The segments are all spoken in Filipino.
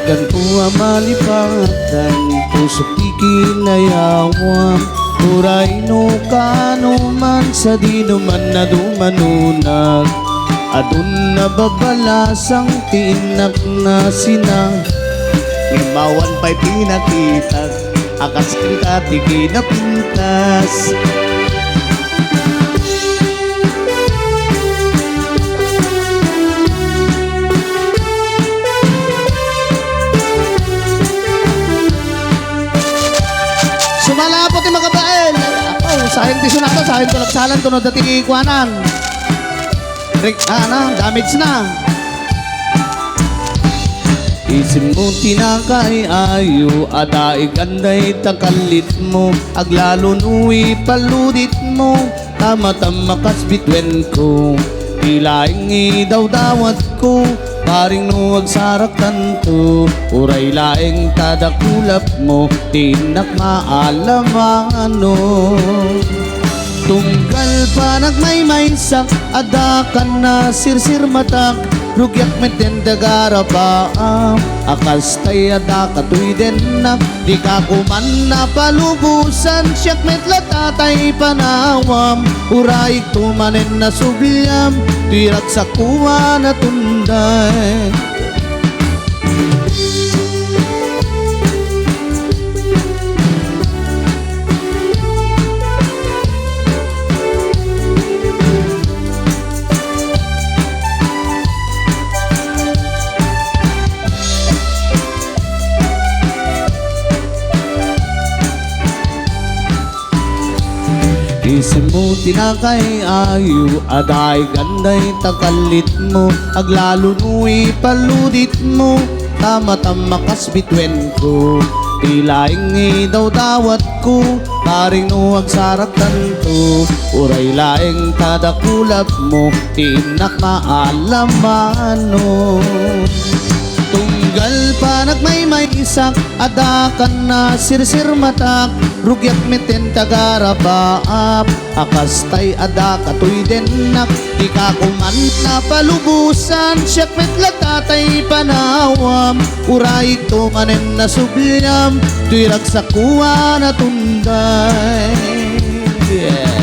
Ikan tua malipatan, pusok di kinayawam. Uray no kanuman sa di naman na dumanunag. Adun na babalasang tinak na sinang. Imawan pa'y pinakitag, akas kintati na pintas. Sumalapot yung mga bael. Ako, sayang tiso na ito, sayang tulagsalan, tunod na tigikwanan. Damage na. Isim mo tinakay ayo, adaig anday takalit mo. Aglalo nuwi paludit mo, tama-tama kas bitwen ko. Ilaing idaw dawat ko, paring nuwag sarak tanto. Uray laing tadakulap mo, tinak maalam ano. Tunggal pa nagmaymaysak, adakan na sirsir matak. Rugyak metenda garapa, akas tay adakatoy den na. Di ka kuman na palubusan, siyak metla tatay panawam. Uray tumanen na subyam, tirak sa kuwa na tunday. Isim mo tinakay ayo, aday ganday takalit mo. Aglalo nuwi paludit mo, tama-tama kas bitwen ko. Tilaing idaw dawat ko, paring nuwag sarak tanto. Uray laing tadakulap mo, tinak maalam ano. Tunggal pa nagmaymaysak, adakan na sirsir matak. Rugyak meten tagarabaap, akas tay adakatoy denak. Di ka kuman na palubusan, siyak metla tatay panawam. Uray tumanen na subyam, tuirag sa kuwa na tunday. Yeah.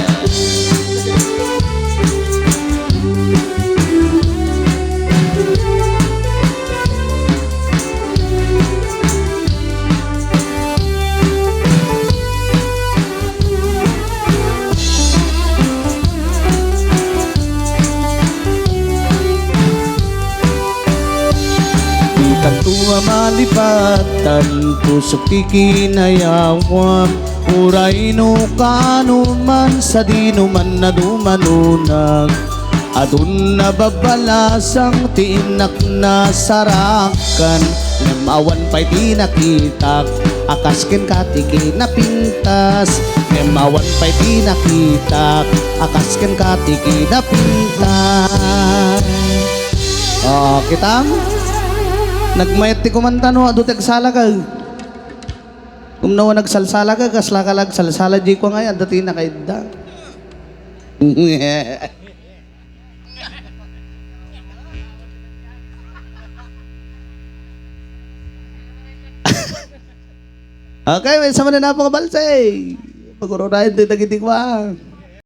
Tua malipatan, pusok di kinayawam. Uray no kanuman sa di naman na dumanunag. Adun na babalasang tinak na sarakan. Nemawan pa'y di nakitak, akasken katiki na pintas. Nemawan pa'y di nakitak, akasken katiki na pintas. Oh, kita nagmayat ti kumanta no, adu tagsala ka. Kung nawa nagsalsala ka, kasla ka lag salsala di ko ngayon, dati na kayo da. Okay, may sama na na po kabalsay. Pag-uronahin ti tagitikwa.